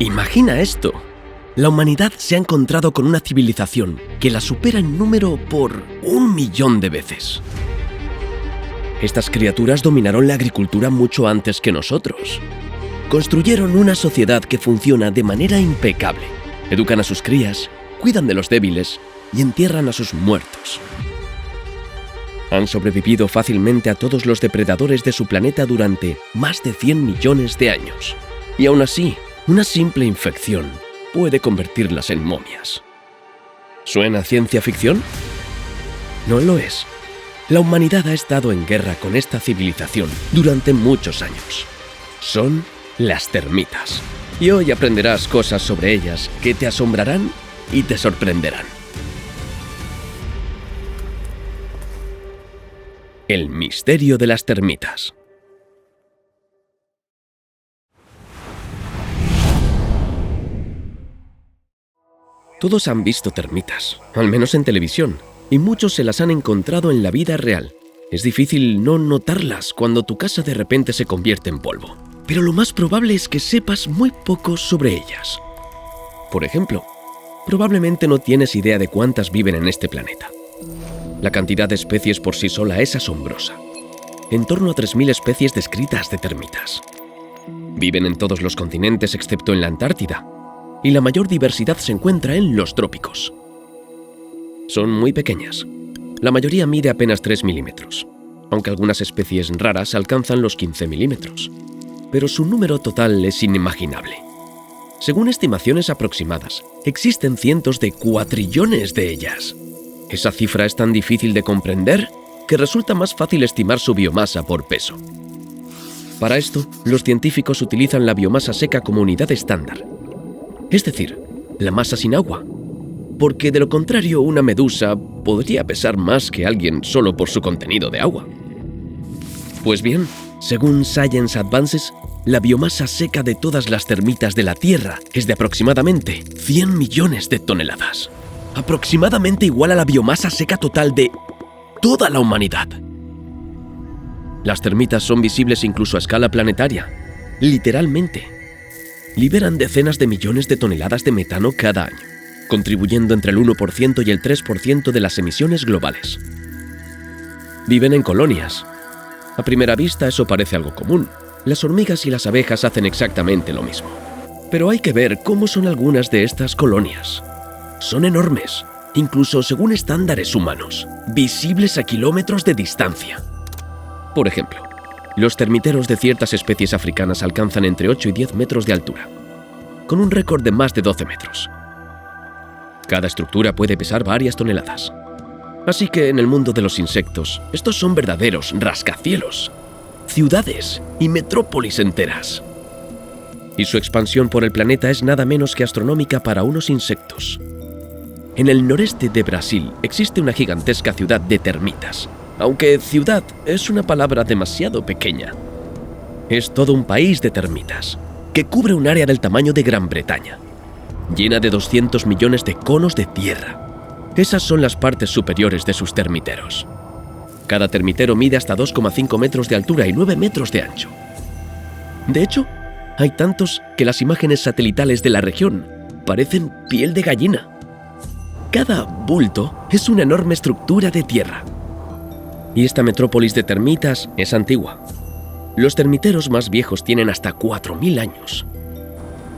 Imagina esto. La humanidad se ha encontrado con una civilización que la supera en número por 1 millón de veces. Estas criaturas dominaron la agricultura mucho antes que nosotros. Construyeron una sociedad que funciona de manera impecable. Educan a sus crías, cuidan de los débiles y entierran a sus muertos. Han sobrevivido fácilmente a todos los depredadores de su planeta durante más de 100 millones de años. Y aún así, una simple infección puede convertirlas en momias. ¿Suena a ciencia ficción? No lo es. La humanidad ha estado en guerra con esta civilización durante muchos años. Son las termitas. Y hoy aprenderás cosas sobre ellas que te asombrarán y te sorprenderán. El misterio de las termitas. Todos han visto termitas, al menos en televisión, y muchos se las han encontrado en la vida real. Es difícil no notarlas cuando tu casa de repente se convierte en polvo. Pero lo más probable es que sepas muy poco sobre ellas. Por ejemplo, probablemente no tienes idea de cuántas viven en este planeta. La cantidad de especies por sí sola es asombrosa. En torno a 3.000 especies descritas de termitas. Viven en todos los continentes excepto en la Antártida, y la mayor diversidad se encuentra en los trópicos. Son muy pequeñas. La mayoría mide apenas 3 milímetros, aunque algunas especies raras alcanzan los 15 milímetros. Pero su número total es inimaginable. Según estimaciones aproximadas, existen cientos de cuatrillones de ellas. Esa cifra es tan difícil de comprender que resulta más fácil estimar su biomasa por peso. Para esto, los científicos utilizan la biomasa seca como unidad estándar, es decir, la masa sin agua, porque de lo contrario una medusa podría pesar más que alguien solo por su contenido de agua. Pues bien, según Science Advances, la biomasa seca de todas las termitas de la Tierra es de aproximadamente 100 millones de toneladas, aproximadamente igual a la biomasa seca total de toda la humanidad. Las termitas son visibles incluso a escala planetaria, literalmente. Liberan decenas de millones de toneladas de metano cada año, contribuyendo entre el 1% y el 3% de las emisiones globales. Viven en colonias. A primera vista eso parece algo común. Las hormigas y las abejas hacen exactamente lo mismo. Pero hay que ver cómo son algunas de estas colonias. Son enormes, incluso según estándares humanos, visibles a kilómetros de distancia. Por ejemplo, los termiteros de ciertas especies africanas alcanzan entre 8 y 10 metros de altura, con un récord de más de 12 metros. Cada estructura puede pesar varias toneladas. Así que en el mundo de los insectos, estos son verdaderos rascacielos, ciudades y metrópolis enteras. Y su expansión por el planeta es nada menos que astronómica para unos insectos. En el noreste de Brasil existe una gigantesca ciudad de termitas, aunque ciudad es una palabra demasiado pequeña. Es todo un país de termitas, que cubre un área del tamaño de Gran Bretaña, llena de 200 millones de conos de tierra. Esas son las partes superiores de sus termiteros. Cada termitero mide hasta 2,5 metros de altura y 9 metros de ancho. De hecho, hay tantos que las imágenes satelitales de la región parecen piel de gallina. Cada bulto es una enorme estructura de tierra. Y esta metrópolis de termitas es antigua. Los termiteros más viejos tienen hasta 4.000 años.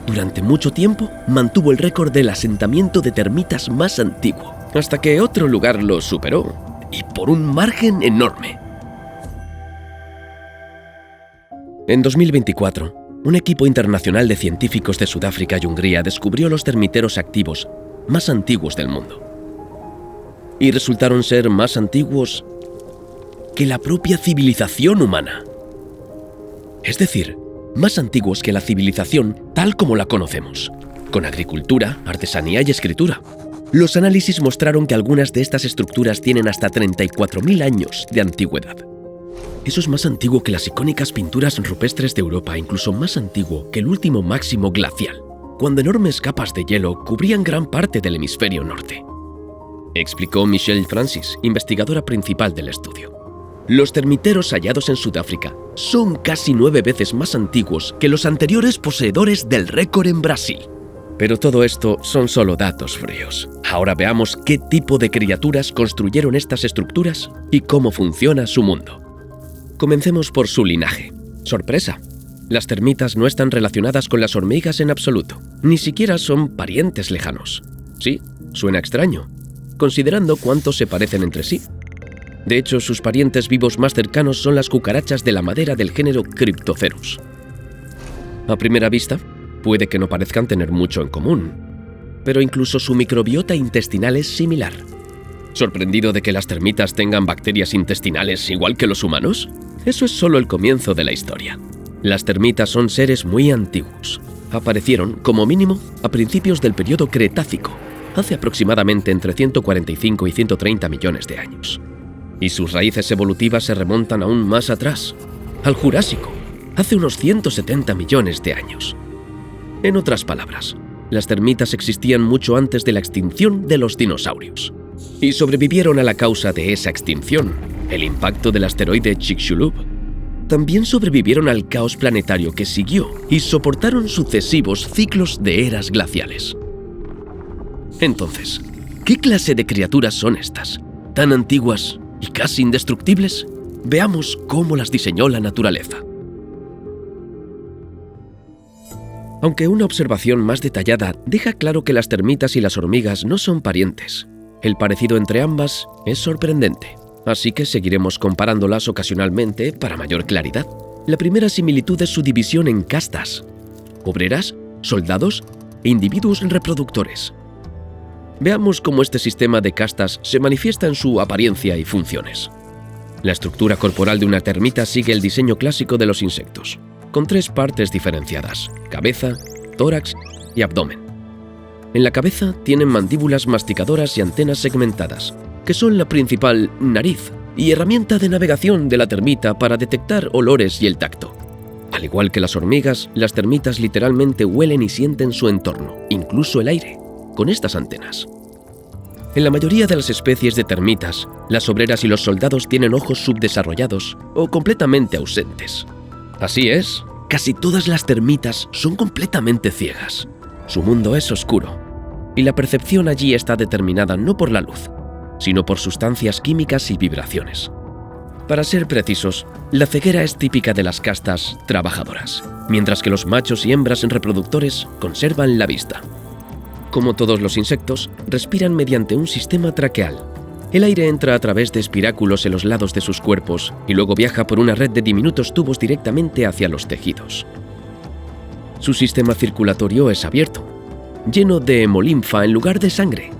Durante mucho tiempo mantuvo el récord del asentamiento de termitas más antiguo, hasta que otro lugar lo superó, y por un margen enorme. En 2024, un equipo internacional de científicos de Sudáfrica y Hungría descubrió los termiteros activos más antiguos del mundo. Y resultaron ser más antiguos que la propia civilización humana. Es decir, más antiguos que la civilización tal como la conocemos, con agricultura, artesanía y escritura. Los análisis mostraron que algunas de estas estructuras tienen hasta 34.000 años de antigüedad. Eso es más antiguo que las icónicas pinturas rupestres de Europa, incluso más antiguo que el último máximo glacial, cuando enormes capas de hielo cubrían gran parte del hemisferio norte, explicó Michelle Francis, investigadora principal del estudio. Los termiteros hallados en Sudáfrica son casi 9 veces más antiguos que los anteriores poseedores del récord en Brasil. Pero todo esto son solo datos fríos. Ahora veamos qué tipo de criaturas construyeron estas estructuras y cómo funciona su mundo. Comencemos por su linaje. ¡Sorpresa! Las termitas no están relacionadas con las hormigas en absoluto. Ni siquiera son parientes lejanos. Sí, suena extraño, considerando cuánto se parecen entre sí. De hecho, sus parientes vivos más cercanos son las cucarachas de la madera del género Cryptocerus. A primera vista, puede que no parezcan tener mucho en común, pero incluso su microbiota intestinal es similar. ¿Sorprendido de que las termitas tengan bacterias intestinales igual que los humanos? Eso es solo el comienzo de la historia. Las termitas son seres muy antiguos. Aparecieron, como mínimo, a principios del período Cretácico, hace aproximadamente entre 145 y 130 millones de años. Y sus raíces evolutivas se remontan aún más atrás, al Jurásico, hace unos 170 millones de años. En otras palabras, las termitas existían mucho antes de la extinción de los dinosaurios. Y sobrevivieron a la causa de esa extinción, el impacto del asteroide Chicxulub. También sobrevivieron al caos planetario que siguió y soportaron sucesivos ciclos de eras glaciales. Entonces, ¿qué clase de criaturas son estas? ¿Tan antiguas y casi indestructibles? Veamos cómo las diseñó la naturaleza. Aunque una observación más detallada deja claro que las termitas y las hormigas no son parientes, el parecido entre ambas es sorprendente. Así que seguiremos comparándolas ocasionalmente para mayor claridad. La primera similitud es su división en castas: obreras, soldados e individuos reproductores. Veamos cómo este sistema de castas se manifiesta en su apariencia y funciones. La estructura corporal de una termita sigue el diseño clásico de los insectos, con 3 partes diferenciadas: cabeza, tórax y abdomen. En la cabeza tienen mandíbulas masticadoras y antenas segmentadas, que son la principal nariz y herramienta de navegación de la termita para detectar olores y el tacto. Al igual que las hormigas, las termitas literalmente huelen y sienten su entorno, incluso el aire, con estas antenas. En la mayoría de las especies de termitas, las obreras y los soldados tienen ojos subdesarrollados o completamente ausentes. Así es, casi todas las termitas son completamente ciegas. Su mundo es oscuro, y la percepción allí está determinada no por la luz, sino por sustancias químicas y vibraciones. Para ser precisos, la ceguera es típica de las castas trabajadoras, mientras que los machos y hembras reproductores conservan la vista. Como todos los insectos, respiran mediante un sistema traqueal. El aire entra a través de espiráculos en los lados de sus cuerpos y luego viaja por una red de diminutos tubos directamente hacia los tejidos. Su sistema circulatorio es abierto, lleno de hemolinfa en lugar de sangre,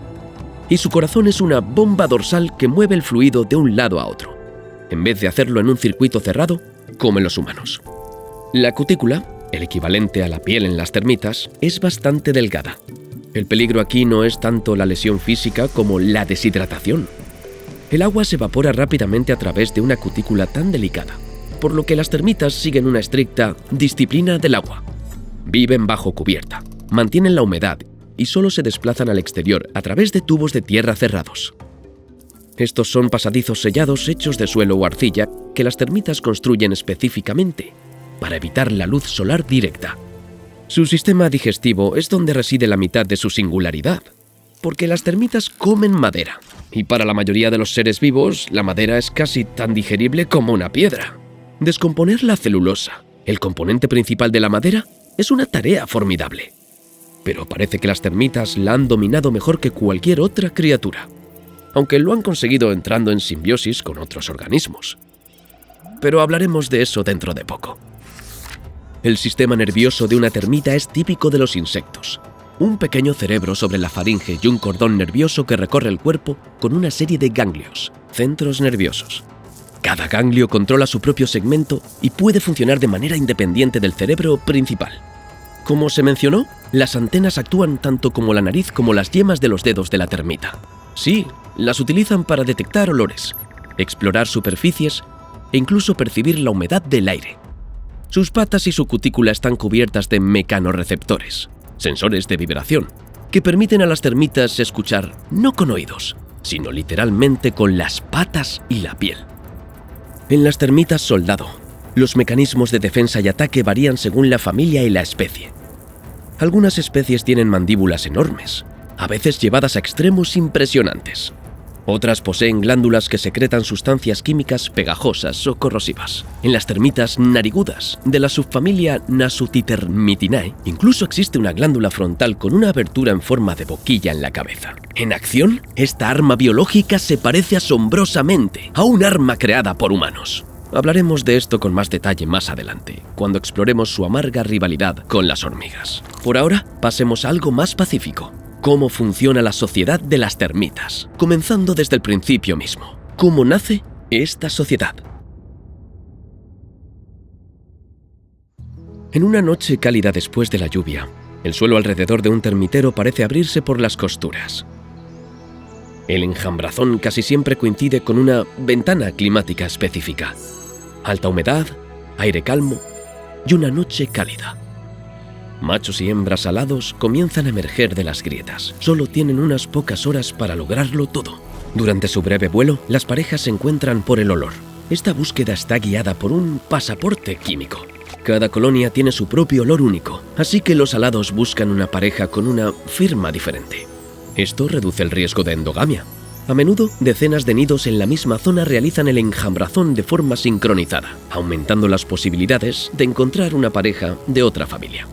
y su corazón es una bomba dorsal que mueve el fluido de un lado a otro, en vez de hacerlo en un circuito cerrado como en los humanos. La cutícula, el equivalente a la piel en las termitas, es bastante delgada. El peligro aquí no es tanto la lesión física como la deshidratación. El agua se evapora rápidamente a través de una cutícula tan delicada, por lo que las termitas siguen una estricta disciplina del agua. Viven bajo cubierta, mantienen la humedad y solo se desplazan al exterior a través de tubos de tierra cerrados. Estos son pasadizos sellados hechos de suelo o arcilla que las termitas construyen específicamente para evitar la luz solar directa. Su sistema digestivo es donde reside la mitad de su singularidad, porque las termitas comen madera, y para la mayoría de los seres vivos, la madera es casi tan digerible como una piedra. Descomponer la celulosa, el componente principal de la madera, es una tarea formidable. Pero parece que las termitas la han dominado mejor que cualquier otra criatura, aunque lo han conseguido entrando en simbiosis con otros organismos. Pero hablaremos de eso dentro de poco. El sistema nervioso de una termita es típico de los insectos. Un pequeño cerebro sobre la faringe y un cordón nervioso que recorre el cuerpo con una serie de ganglios, centros nerviosos. Cada ganglio controla su propio segmento y puede funcionar de manera independiente del cerebro principal. Como se mencionó, las antenas actúan tanto como la nariz como las yemas de los dedos de la termita. Sí, las utilizan para detectar olores, explorar superficies e incluso percibir la humedad del aire. Sus patas y su cutícula están cubiertas de mecanorreceptores, sensores de vibración, que permiten a las termitas escuchar no con oídos, sino literalmente con las patas y la piel. En las termitas soldado, los mecanismos de defensa y ataque varían según la familia y la especie. Algunas especies tienen mandíbulas enormes, a veces llevadas a extremos impresionantes. Otras poseen glándulas que secretan sustancias químicas pegajosas o corrosivas. En las termitas narigudas, de la subfamilia Nasutitermitinae, incluso existe una glándula frontal con una abertura en forma de boquilla en la cabeza. En acción, esta arma biológica se parece asombrosamente a un arma creada por humanos. Hablaremos de esto con más detalle más adelante, cuando exploremos su amarga rivalidad con las hormigas. Por ahora, pasemos a algo más pacífico. Cómo funciona la sociedad de las termitas, comenzando desde el principio mismo. ¿Cómo nace esta sociedad? En una noche cálida después de la lluvia, el suelo alrededor de un termitero parece abrirse por las costuras. El enjambrazón casi siempre coincide con una ventana climática específica. Alta humedad, aire calmo y una noche cálida. Machos y hembras alados comienzan a emerger de las grietas. Solo tienen unas pocas horas para lograrlo todo. Durante su breve vuelo, las parejas se encuentran por el olor. Esta búsqueda está guiada por un pasaporte químico. Cada colonia tiene su propio olor único, así que los alados buscan una pareja con una firma diferente. Esto reduce el riesgo de endogamia. A menudo, decenas de nidos en la misma zona realizan el enjambrazón de forma sincronizada, aumentando las posibilidades de encontrar una pareja de otra familia.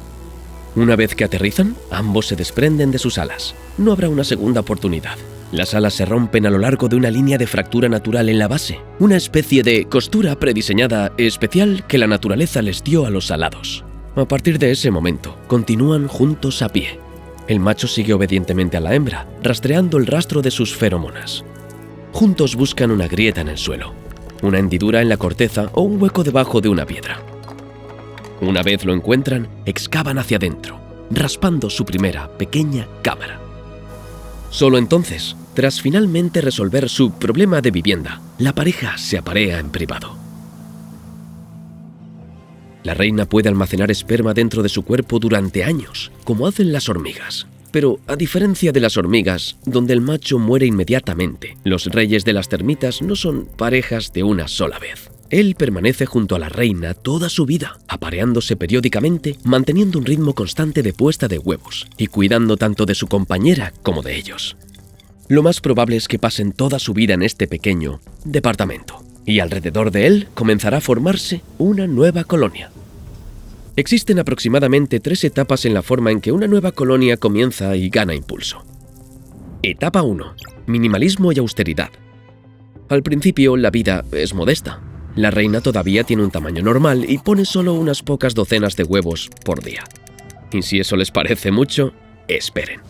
Una vez que aterrizan, ambos se desprenden de sus alas. No habrá una segunda oportunidad. Las alas se rompen a lo largo de una línea de fractura natural en la base, una especie de costura prediseñada especial que la naturaleza les dio a los alados. A partir de ese momento, continúan juntos a pie. El macho sigue obedientemente a la hembra, rastreando el rastro de sus feromonas. Juntos buscan una grieta en el suelo, una hendidura en la corteza o un hueco debajo de una piedra. Una vez lo encuentran, excavan hacia adentro, raspando su primera pequeña cámara. Solo entonces, tras finalmente resolver su problema de vivienda, la pareja se aparea en privado. La reina puede almacenar esperma dentro de su cuerpo durante años, como hacen las hormigas. Pero, a diferencia de las hormigas, donde el macho muere inmediatamente, los reyes de las termitas no son parejas de una sola vez. Él permanece junto a la reina toda su vida, apareándose periódicamente, manteniendo un ritmo constante de puesta de huevos y cuidando tanto de su compañera como de ellos. Lo más probable es que pasen toda su vida en este pequeño departamento, y alrededor de él comenzará a formarse una nueva colonia. Existen aproximadamente 3 etapas en la forma en que una nueva colonia comienza y gana impulso. Etapa 1. Minimalismo y austeridad. Al principio, la vida es modesta. La reina todavía tiene un tamaño normal y pone solo unas pocas docenas de huevos por día. Y si eso les parece mucho, esperen.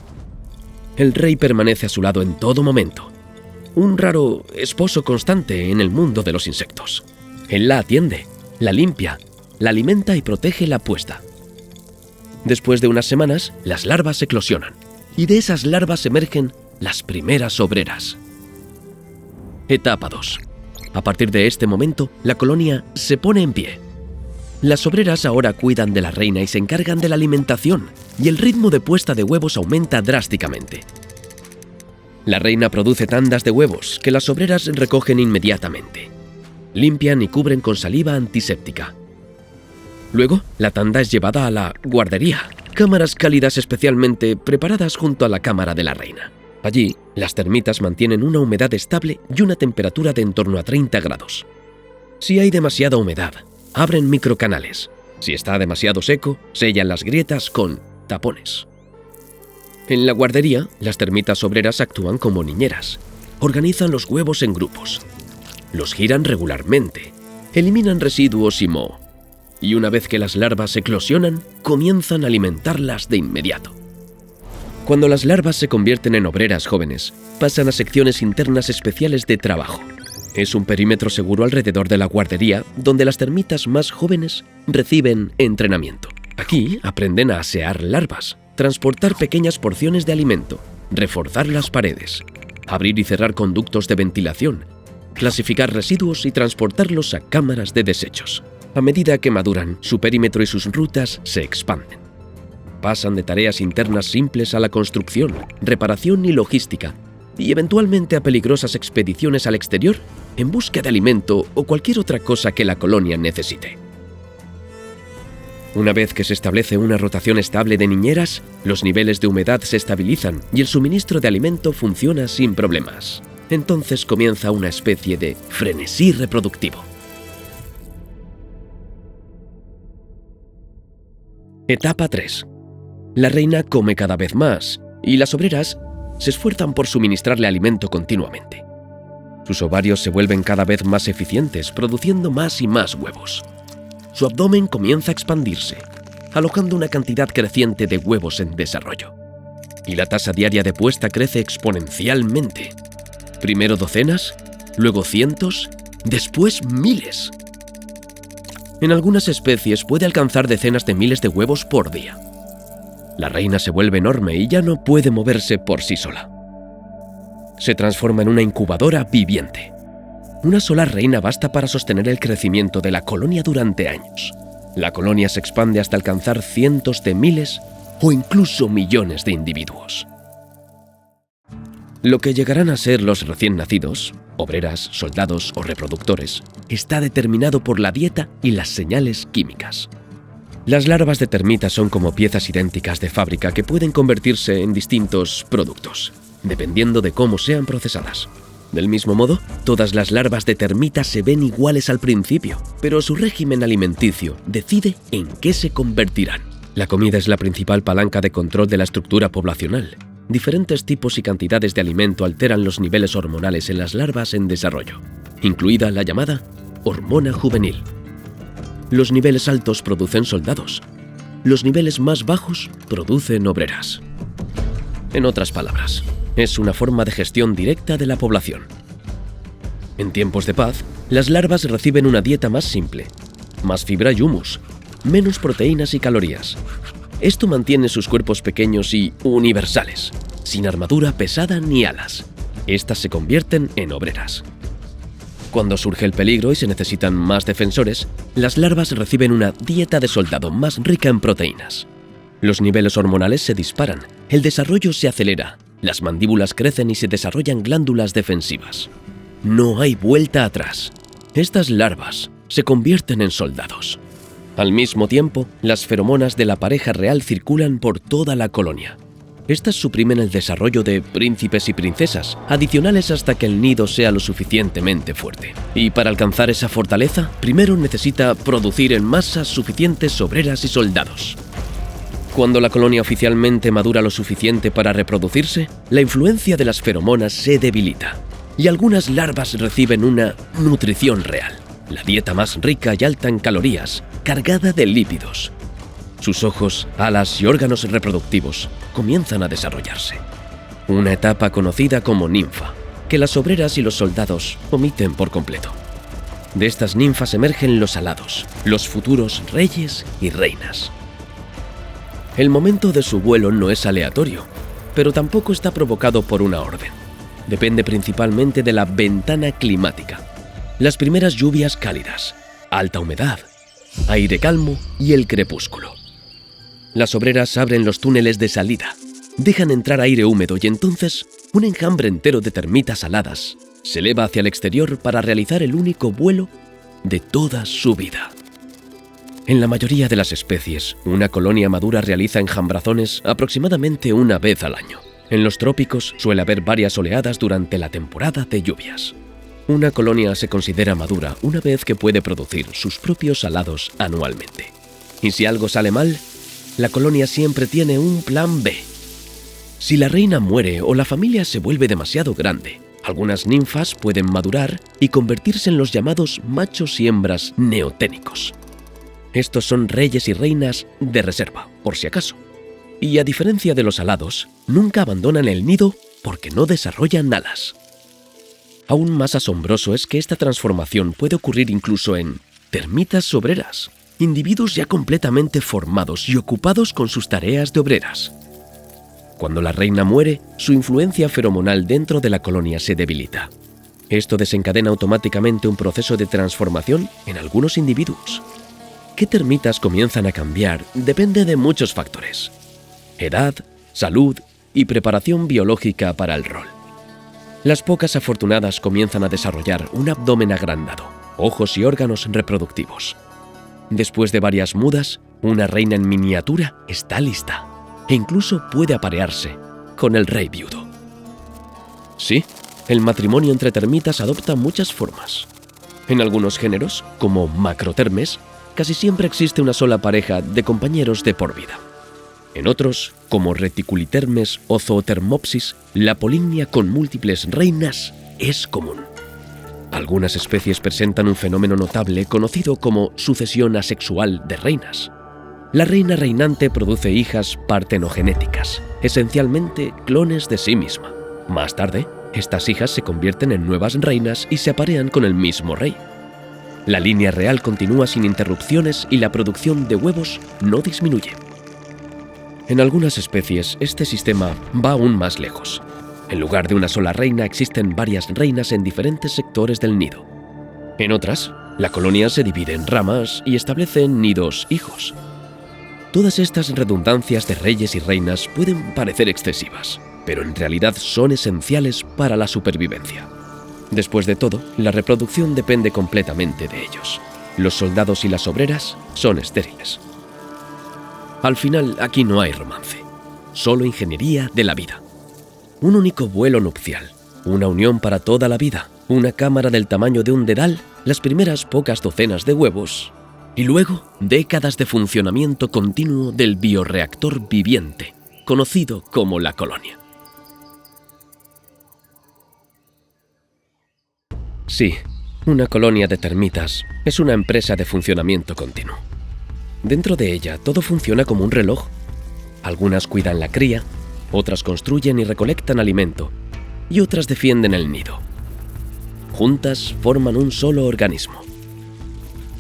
El rey permanece a su lado en todo momento. Un raro esposo constante en el mundo de los insectos. Él la atiende, la limpia, la alimenta y protege la puesta. Después de unas semanas, las larvas eclosionan, y de esas larvas emergen las primeras obreras. Etapa 2. A partir de este momento, la colonia se pone en pie. Las obreras ahora cuidan de la reina y se encargan de la alimentación, y el ritmo de puesta de huevos aumenta drásticamente. La reina produce tandas de huevos que las obreras recogen inmediatamente. Limpian y cubren con saliva antiséptica. Luego, la tanda es llevada a la guardería, cámaras cálidas especialmente preparadas junto a la cámara de la reina. Allí, las termitas mantienen una humedad estable y una temperatura de en torno a 30 grados. Si hay demasiada humedad, abren microcanales. Si está demasiado seco, sellan las grietas con tapones. En la guardería, las termitas obreras actúan como niñeras. Organizan los huevos en grupos. Los giran regularmente. Eliminan residuos y moho. Y una vez que las larvas eclosionan, comienzan a alimentarlas de inmediato. Cuando las larvas se convierten en obreras jóvenes, pasan a secciones internas especiales de trabajo. Es un perímetro seguro alrededor de la guardería donde las termitas más jóvenes reciben entrenamiento. Aquí aprenden a asear larvas, transportar pequeñas porciones de alimento, reforzar las paredes, abrir y cerrar conductos de ventilación, clasificar residuos y transportarlos a cámaras de desechos. A medida que maduran, su perímetro y sus rutas se expanden. Pasan de tareas internas simples a la construcción, reparación y logística, y eventualmente a peligrosas expediciones al exterior en busca de alimento o cualquier otra cosa que la colonia necesite. Una vez que se establece una rotación estable de niñeras, los niveles de humedad se estabilizan y el suministro de alimento funciona sin problemas. Entonces comienza una especie de frenesí reproductivo. Etapa 3. La reina come cada vez más y las obreras se esfuerzan por suministrarle alimento continuamente. Sus ovarios se vuelven cada vez más eficientes, produciendo más y más huevos. Su abdomen comienza a expandirse, alojando una cantidad creciente de huevos en desarrollo. Y la tasa diaria de puesta crece exponencialmente. Primero docenas, luego cientos, después miles. En algunas especies puede alcanzar decenas de miles de huevos por día. La reina se vuelve enorme y ya no puede moverse por sí sola. Se transforma en una incubadora viviente. Una sola reina basta para sostener el crecimiento de la colonia durante años. La colonia se expande hasta alcanzar cientos de miles o incluso millones de individuos. Lo que llegarán a ser los recién nacidos, obreras, soldados o reproductores, está determinado por la dieta y las señales químicas. Las larvas de termitas son como piezas idénticas de fábrica que pueden convertirse en distintos productos, dependiendo de cómo sean procesadas. Del mismo modo, todas las larvas de termitas se ven iguales al principio, pero su régimen alimenticio decide en qué se convertirán. La comida es la principal palanca de control de la estructura poblacional. Diferentes tipos y cantidades de alimento alteran los niveles hormonales en las larvas en desarrollo, incluida la llamada hormona juvenil. Los niveles altos producen soldados. Los niveles más bajos producen obreras. En otras palabras, es una forma de gestión directa de la población. En tiempos de paz, las larvas reciben una dieta más simple, más fibra y humus, menos proteínas y calorías. Esto mantiene sus cuerpos pequeños y universales, sin armadura pesada ni alas. Estas se convierten en obreras. Cuando surge el peligro y se necesitan más defensores, las larvas reciben una dieta de soldado más rica en proteínas. Los niveles hormonales se disparan, el desarrollo se acelera, las mandíbulas crecen y se desarrollan glándulas defensivas. No hay vuelta atrás. Estas larvas se convierten en soldados. Al mismo tiempo, las feromonas de la pareja real circulan por toda la colonia. Estas suprimen el desarrollo de príncipes y princesas, adicionales hasta que el nido sea lo suficientemente fuerte. Y para alcanzar esa fortaleza, primero necesita producir en masa suficientes obreras y soldados. Cuando la colonia oficialmente madura lo suficiente para reproducirse, la influencia de las feromonas se debilita, y algunas larvas reciben una nutrición real, la dieta más rica y alta en calorías, cargada de lípidos. Sus ojos, alas y órganos reproductivos comienzan a desarrollarse. Una etapa conocida como ninfa, que las obreras y los soldados omiten por completo. De estas ninfas emergen los alados, los futuros reyes y reinas. El momento de su vuelo no es aleatorio, pero tampoco está provocado por una orden. Depende principalmente de la ventana climática. Las primeras lluvias cálidas, alta humedad, aire calmo y el crepúsculo. Las obreras abren los túneles de salida, dejan entrar aire húmedo y entonces un enjambre entero de termitas aladas se eleva hacia el exterior para realizar el único vuelo de toda su vida. En la mayoría de las especies, una colonia madura realiza enjambrazones aproximadamente una vez al año. En los trópicos suele haber varias oleadas durante la temporada de lluvias. Una colonia se considera madura una vez que puede producir sus propios alados anualmente. Y si algo sale mal, la colonia siempre tiene un plan B. Si la reina muere o la familia se vuelve demasiado grande, algunas ninfas pueden madurar y convertirse en los llamados machos y hembras neoténicos. Estos son reyes y reinas de reserva, por si acaso. Y a diferencia de los alados, nunca abandonan el nido porque no desarrollan alas. Aún más asombroso es que esta transformación puede ocurrir incluso en termitas obreras, individuos ya completamente formados y ocupados con sus tareas de obreras. Cuando la reina muere, su influencia feromonal dentro de la colonia se debilita. Esto desencadena automáticamente un proceso de transformación en algunos individuos. ¿Qué termitas comienzan a cambiar? Depende de muchos factores: edad, salud y preparación biológica para el rol. Las pocas afortunadas comienzan a desarrollar un abdomen agrandado, ojos y órganos reproductivos. Después de varias mudas, una reina en miniatura está lista e incluso puede aparearse con el rey viudo. Sí, el matrimonio entre termitas adopta muchas formas. En algunos géneros, como Macrotermes, casi siempre existe una sola pareja de compañeros de por vida. En otros, como Reticulitermes o Zootermopsis, la poligamia con múltiples reinas es común. Algunas especies presentan un fenómeno notable conocido como sucesión asexual de reinas. La reina reinante produce hijas partenogenéticas, esencialmente clones de sí misma. Más tarde, estas hijas se convierten en nuevas reinas y se aparean con el mismo rey. La línea real continúa sin interrupciones y la producción de huevos no disminuye. En algunas especies, este sistema va aún más lejos. En lugar de una sola reina, existen varias reinas en diferentes sectores del nido. En otras, la colonia se divide en ramas y establece nidos hijos. Todas estas redundancias de reyes y reinas pueden parecer excesivas, pero en realidad son esenciales para la supervivencia. Después de todo, la reproducción depende completamente de ellos. Los soldados y las obreras son estériles. Al final, aquí no hay romance, solo ingeniería de la vida. Un único vuelo nupcial, una unión para toda la vida, una cámara del tamaño de un dedal, las primeras pocas docenas de huevos, y luego décadas de funcionamiento continuo del bioreactor viviente, conocido como la colonia. Sí, una colonia de termitas es una empresa de funcionamiento continuo. Dentro de ella todo funciona como un reloj. Algunas cuidan la cría, otras construyen y recolectan alimento, y otras defienden el nido. Juntas forman un solo organismo.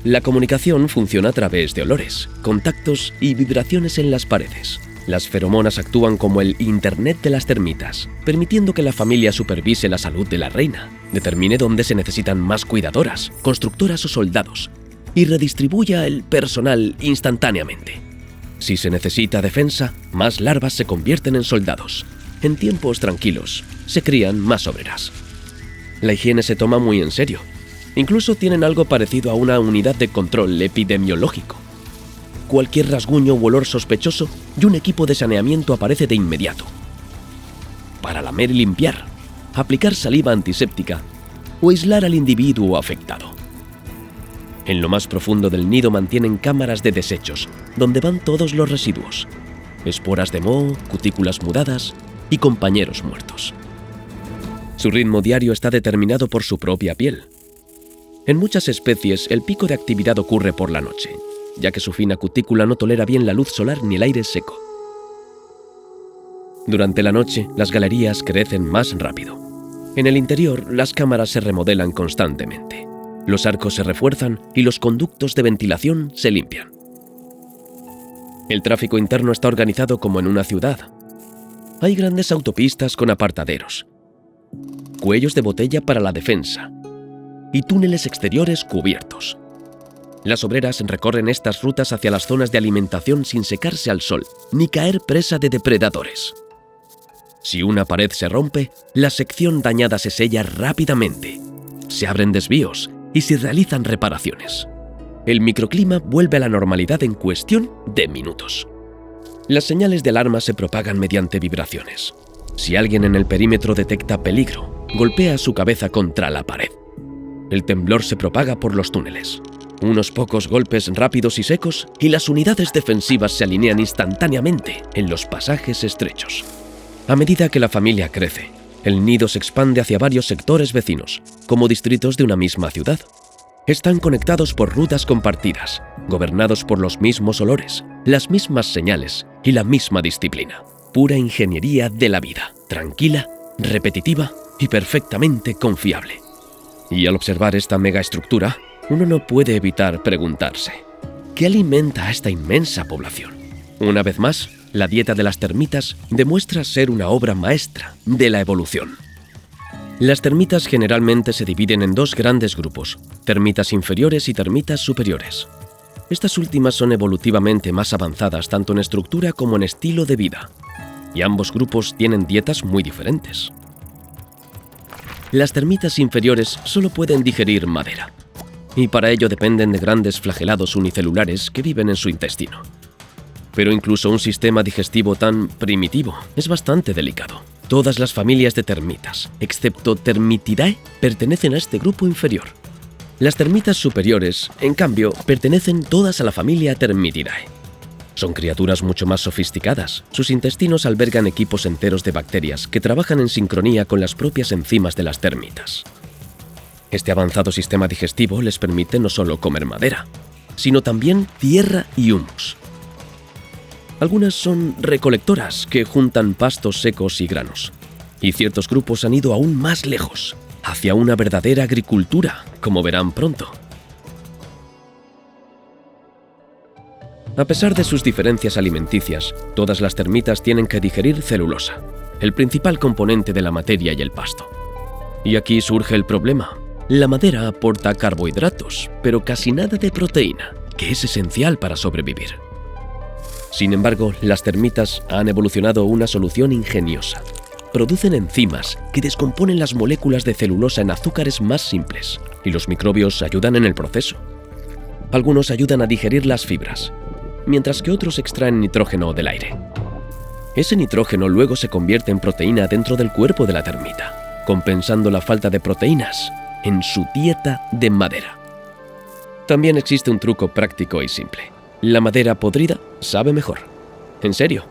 La comunicación funciona a través de olores, contactos y vibraciones en las paredes. Las feromonas actúan como el Internet de las termitas, permitiendo que la familia supervise la salud de la reina, determine dónde se necesitan más cuidadoras, constructoras o soldados, y redistribuya el personal instantáneamente. Si se necesita defensa, más larvas se convierten en soldados. En tiempos tranquilos, se crían más obreras. La higiene se toma muy en serio. Incluso tienen algo parecido a una unidad de control epidemiológico. Cualquier rasguño u olor sospechoso y un equipo de saneamiento aparece de inmediato. Para lamer y limpiar, aplicar saliva antiséptica o aislar al individuo afectado. En lo más profundo del nido mantienen cámaras de desechos, donde van todos los residuos, esporas de moho, cutículas mudadas y compañeros muertos. Su ritmo diario está determinado por su propia piel. En muchas especies, el pico de actividad ocurre por la noche, ya que su fina cutícula no tolera bien la luz solar ni el aire seco. Durante la noche, las galerías crecen más rápido. En el interior, las cámaras se remodelan constantemente. Los arcos se refuerzan y los conductos de ventilación se limpian. El tráfico interno está organizado como en una ciudad. Hay grandes autopistas con apartaderos, cuellos de botella para la defensa y túneles exteriores cubiertos. Las obreras recorren estas rutas hacia las zonas de alimentación sin secarse al sol ni caer presa de depredadores. Si una pared se rompe, la sección dañada se sella rápidamente. Se abren desvíos y se realizan reparaciones. El microclima vuelve a la normalidad en cuestión de minutos. Las señales de alarma se propagan mediante vibraciones. Si alguien en el perímetro detecta peligro, golpea su cabeza contra la pared. El temblor se propaga por los túneles. Unos pocos golpes rápidos y secos y las unidades defensivas se alinean instantáneamente en los pasajes estrechos. A medida que la familia crece, el nido se expande hacia varios sectores vecinos, como distritos de una misma ciudad. Están conectados por rutas compartidas, gobernados por los mismos olores, las mismas señales y la misma disciplina. Pura ingeniería de la vida, tranquila, repetitiva y perfectamente confiable. Y al observar esta megaestructura, uno no puede evitar preguntarse: ¿qué alimenta a esta inmensa población? Una vez más, la dieta de las termitas demuestra ser una obra maestra de la evolución. Las termitas generalmente se dividen en dos grandes grupos: termitas inferiores y termitas superiores. Estas últimas son evolutivamente más avanzadas tanto en estructura como en estilo de vida, y ambos grupos tienen dietas muy diferentes. Las termitas inferiores solo pueden digerir madera, y para ello dependen de grandes flagelados unicelulares que viven en su intestino. Pero incluso un sistema digestivo tan primitivo es bastante delicado. Todas las familias de termitas, excepto Termitidae, pertenecen a este grupo inferior. Las termitas superiores, en cambio, pertenecen todas a la familia Termitidae. Son criaturas mucho más sofisticadas. Sus intestinos albergan equipos enteros de bacterias que trabajan en sincronía con las propias enzimas de las termitas. Este avanzado sistema digestivo les permite no solo comer madera, sino también tierra y humus. Algunas son recolectoras que juntan pastos secos y granos, y ciertos grupos han ido aún más lejos, hacia una verdadera agricultura, como verán pronto. A pesar de sus diferencias alimenticias, todas las termitas tienen que digerir celulosa, el principal componente de la materia y el pasto. Y aquí surge el problema. La madera aporta carbohidratos, pero casi nada de proteína, que es esencial para sobrevivir. Sin embargo, las termitas han evolucionado una solución ingeniosa. Producen enzimas que descomponen las moléculas de celulosa en azúcares más simples, y los microbios ayudan en el proceso. Algunos ayudan a digerir las fibras, mientras que otros extraen nitrógeno del aire. Ese nitrógeno luego se convierte en proteína dentro del cuerpo de la termita, compensando la falta de proteínas en su dieta de madera. También existe un truco práctico y simple. La madera podrida sabe mejor. En serio.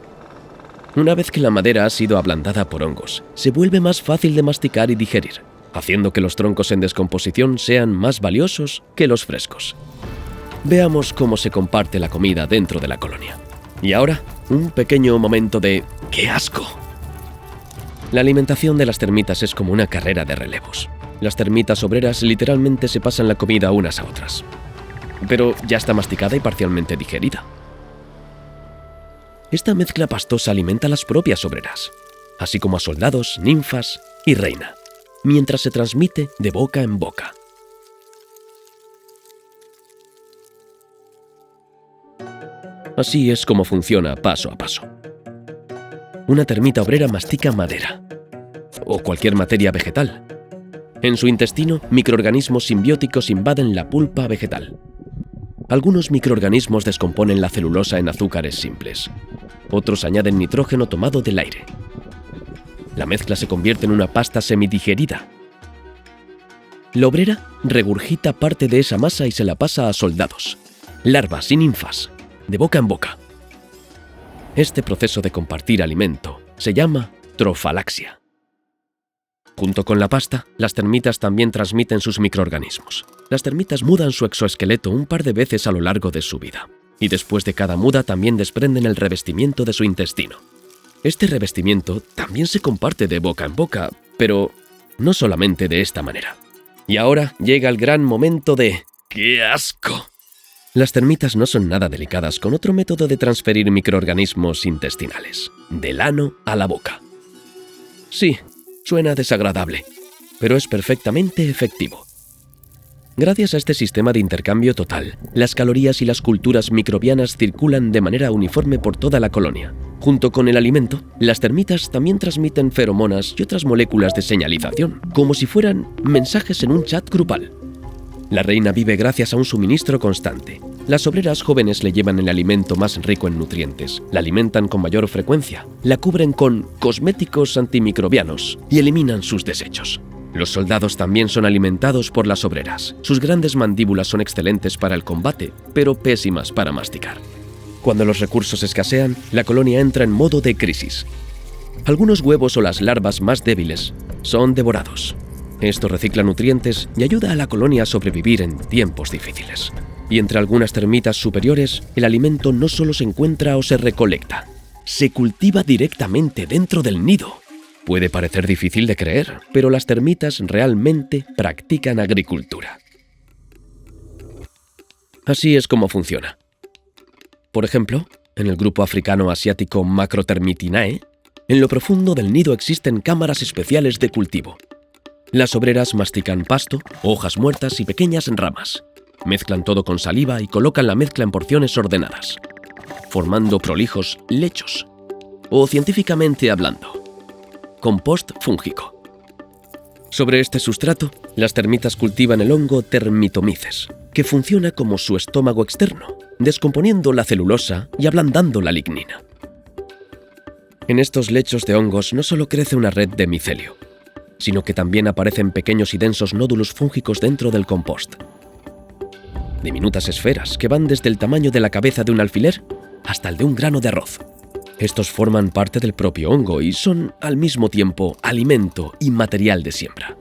Una vez que la madera ha sido ablandada por hongos, se vuelve más fácil de masticar y digerir, haciendo que los troncos en descomposición sean más valiosos que los frescos. Veamos cómo se comparte la comida dentro de la colonia. Y ahora, un pequeño momento de ¡qué asco! La alimentación de las termitas es como una carrera de relevos. Las termitas obreras literalmente se pasan la comida unas a otras, pero ya está masticada y parcialmente digerida. Esta mezcla pastosa alimenta a las propias obreras, así como a soldados, ninfas y reina, mientras se transmite de boca en boca. Así es como funciona paso a paso. Una termita obrera mastica madera, o cualquier materia vegetal. En su intestino, microorganismos simbióticos invaden la pulpa vegetal. Algunos microorganismos descomponen la celulosa en azúcares simples. Otros añaden nitrógeno tomado del aire. La mezcla se convierte en una pasta semidigerida. La obrera regurgita parte de esa masa y se la pasa a soldados, larvas y ninfas, de boca en boca. Este proceso de compartir alimento se llama trofalaxia. Junto con la pasta, las termitas también transmiten sus microorganismos. Las termitas mudan su exoesqueleto un par de veces a lo largo de su vida, y después de cada muda también desprenden el revestimiento de su intestino. Este revestimiento también se comparte de boca en boca, pero no solamente de esta manera. Y ahora llega el gran momento de ¡qué asco! Las termitas no son nada delicadas con otro método de transferir microorganismos intestinales, del ano a la boca. Sí, suena desagradable, pero es perfectamente efectivo. Gracias a este sistema de intercambio total, las calorías y las culturas microbianas circulan de manera uniforme por toda la colonia. Junto con el alimento, las termitas también transmiten feromonas y otras moléculas de señalización, como si fueran mensajes en un chat grupal. La reina vive gracias a un suministro constante. Las obreras jóvenes le llevan el alimento más rico en nutrientes, la alimentan con mayor frecuencia, la cubren con cosméticos antimicrobianos y eliminan sus desechos. Los soldados también son alimentados por las obreras. Sus grandes mandíbulas son excelentes para el combate, pero pésimas para masticar. Cuando los recursos escasean, la colonia entra en modo de crisis. Algunos huevos o las larvas más débiles son devorados. Esto recicla nutrientes y ayuda a la colonia a sobrevivir en tiempos difíciles. Y entre algunas termitas superiores, el alimento no solo se encuentra o se recolecta, se cultiva directamente dentro del nido. Puede parecer difícil de creer, pero las termitas realmente practican agricultura. Así es como funciona. Por ejemplo, en el grupo africano-asiático Macrotermitinae, en lo profundo del nido existen cámaras especiales de cultivo. Las obreras mastican pasto, hojas muertas y pequeñas ramas. Mezclan todo con saliva y colocan la mezcla en porciones ordenadas, formando prolijos lechos, o científicamente hablando, compost fúngico. Sobre este sustrato, las termitas cultivan el hongo Termitomyces, que funciona como su estómago externo, descomponiendo la celulosa y ablandando la lignina. En estos lechos de hongos no solo crece una red de micelio, sino que también aparecen pequeños y densos nódulos fúngicos dentro del compost. Diminutas esferas que van desde el tamaño de la cabeza de un alfiler hasta el de un grano de arroz. Estos forman parte del propio hongo y son, al mismo tiempo, alimento y material de siembra.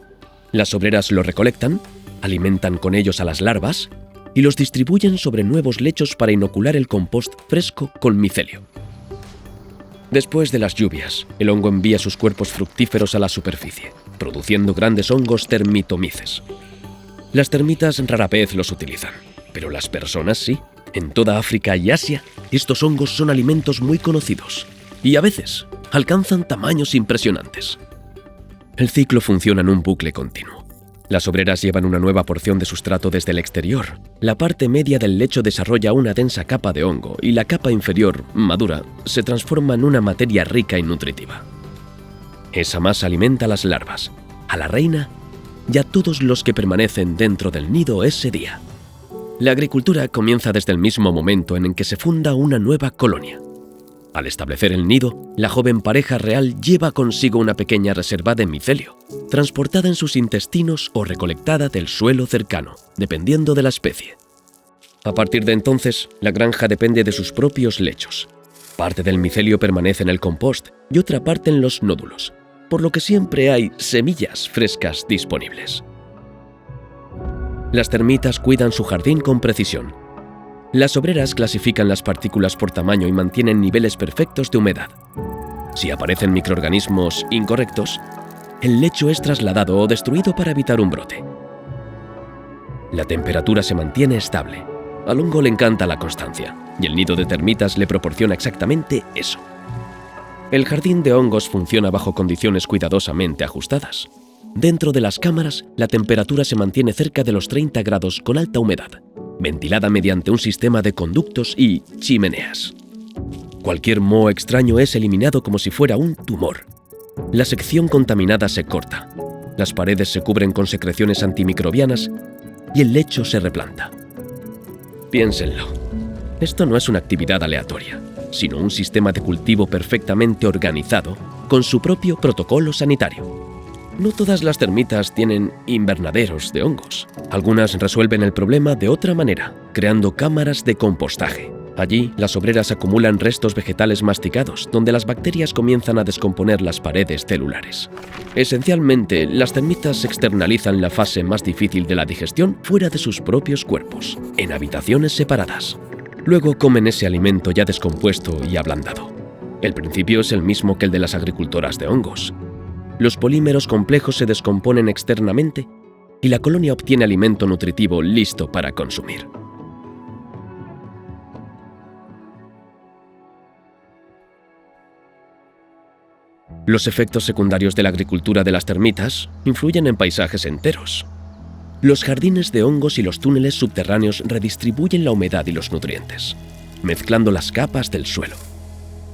Las obreras lo recolectan, alimentan con ellos a las larvas y los distribuyen sobre nuevos lechos para inocular el compost fresco con micelio. Después de las lluvias, el hongo envía sus cuerpos fructíferos a la superficie, produciendo grandes hongos Termitomyces. Las termitas rara vez los utilizan, pero las personas sí. En toda África y Asia, estos hongos son alimentos muy conocidos y a veces alcanzan tamaños impresionantes. El ciclo funciona en un bucle continuo. Las obreras llevan una nueva porción de sustrato desde el exterior. La parte media del lecho desarrolla una densa capa de hongo y la capa inferior, madura, se transforma en una materia rica y nutritiva. Esa masa alimenta a las larvas, a la reina y a todos los que permanecen dentro del nido ese día. La agricultura comienza desde el mismo momento en que se funda una nueva colonia. Al establecer el nido, la joven pareja real lleva consigo una pequeña reserva de micelio, transportada en sus intestinos o recolectada del suelo cercano, dependiendo de la especie. A partir de entonces, la granja depende de sus propios lechos. Parte del micelio permanece en el compost y otra parte en los nódulos, por lo que siempre hay semillas frescas disponibles. Las termitas cuidan su jardín con precisión. Las obreras clasifican las partículas por tamaño y mantienen niveles perfectos de humedad. Si aparecen microorganismos incorrectos, el lecho es trasladado o destruido para evitar un brote. La temperatura se mantiene estable. Al hongo le encanta la constancia, y el nido de termitas le proporciona exactamente eso. El jardín de hongos funciona bajo condiciones cuidadosamente ajustadas. Dentro de las cámaras, la temperatura se mantiene cerca de los 30 grados con alta humedad, ventilada mediante un sistema de conductos y chimeneas. Cualquier moho extraño es eliminado como si fuera un tumor. La sección contaminada se corta, las paredes se cubren con secreciones antimicrobianas y el lecho se replanta. Piénsenlo, esto no es una actividad aleatoria, sino un sistema de cultivo perfectamente organizado con su propio protocolo sanitario. No todas las termitas tienen invernaderos de hongos. Algunas resuelven el problema de otra manera, creando cámaras de compostaje. Allí, las obreras acumulan restos vegetales masticados, donde las bacterias comienzan a descomponer las paredes celulares. Esencialmente, las termitas externalizan la fase más difícil de la digestión fuera de sus propios cuerpos, en habitaciones separadas. Luego comen ese alimento ya descompuesto y ablandado. El principio es el mismo que el de las agricultoras de hongos. Los polímeros complejos se descomponen externamente y la colonia obtiene alimento nutritivo listo para consumir. Los efectos secundarios de la agricultura de las termitas influyen en paisajes enteros. Los jardines de hongos y los túneles subterráneos redistribuyen la humedad y los nutrientes, mezclando las capas del suelo.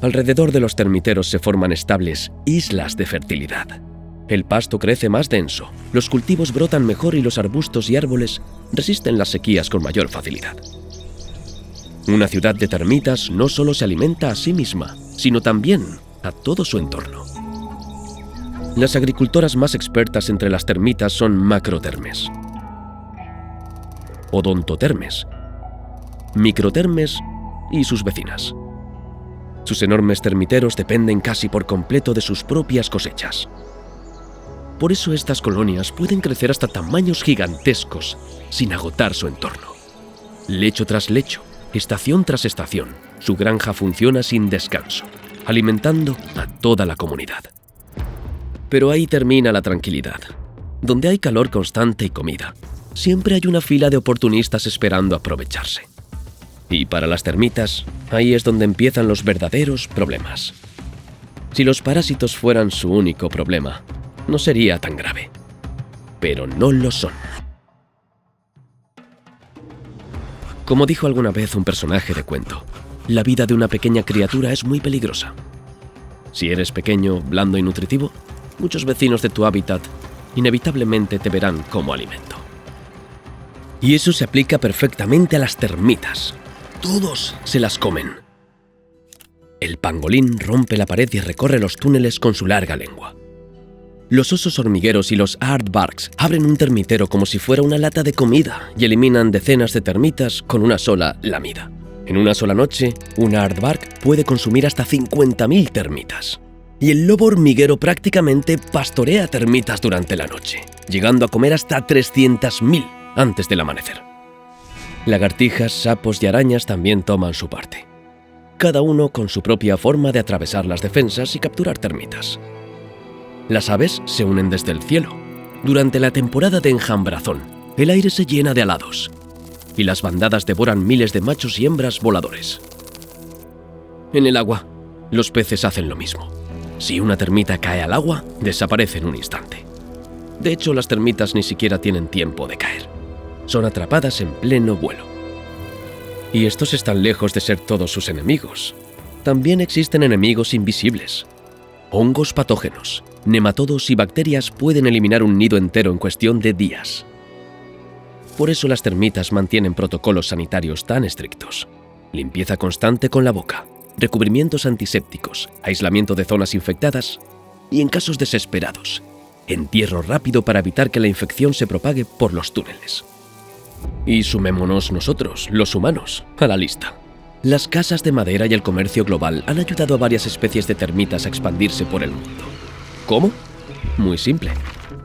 Alrededor de los termiteros se forman estables islas de fertilidad. El pasto crece más denso, los cultivos brotan mejor y los arbustos y árboles resisten las sequías con mayor facilidad. Una ciudad de termitas no solo se alimenta a sí misma, sino también a todo su entorno. Las agricultoras más expertas entre las termitas son macrotermes, odontotermes, microtermes y sus vecinas. Sus enormes termiteros dependen casi por completo de sus propias cosechas. Por eso estas colonias pueden crecer hasta tamaños gigantescos sin agotar su entorno. Lecho tras lecho, estación tras estación, su granja funciona sin descanso, alimentando a toda la comunidad. Pero ahí termina la tranquilidad. Donde hay calor constante y comida, siempre hay una fila de oportunistas esperando aprovecharse. Y para las termitas, ahí es donde empiezan los verdaderos problemas. Si los parásitos fueran su único problema, no sería tan grave. Pero no lo son. Como dijo alguna vez un personaje de cuento, la vida de una pequeña criatura es muy peligrosa. Si eres pequeño, blando y nutritivo, muchos vecinos de tu hábitat inevitablemente te verán como alimento. Y eso se aplica perfectamente a las termitas. Todos se las comen. El pangolín rompe la pared y recorre los túneles con su larga lengua. Los osos hormigueros y los aardvarks abren un termitero como si fuera una lata de comida y eliminan decenas de termitas con una sola lamida. En una sola noche, un aardvark puede consumir hasta 50.000 termitas. Y el lobo hormiguero prácticamente pastorea termitas durante la noche, llegando a comer hasta 300.000 antes del amanecer. Lagartijas, sapos y arañas también toman su parte, cada uno con su propia forma de atravesar las defensas y capturar termitas. Las aves se unen desde el cielo. Durante la temporada de enjambrazón, el aire se llena de alados y las bandadas devoran miles de machos y hembras voladores. En el agua, los peces hacen lo mismo. Si una termita cae al agua, desaparece en un instante. De hecho, las termitas ni siquiera tienen tiempo de caer. Son atrapadas en pleno vuelo. Y estos están lejos de ser todos sus enemigos. También existen enemigos invisibles. Hongos patógenos, nematodos y bacterias pueden eliminar un nido entero en cuestión de días. Por eso las termitas mantienen protocolos sanitarios tan estrictos. Limpieza constante con la boca, recubrimientos antisépticos, aislamiento de zonas infectadas y, en casos desesperados, entierro rápido para evitar que la infección se propague por los túneles. Y sumémonos nosotros, los humanos, a la lista. Las casas de madera y el comercio global han ayudado a varias especies de termitas a expandirse por el mundo. ¿Cómo? Muy simple.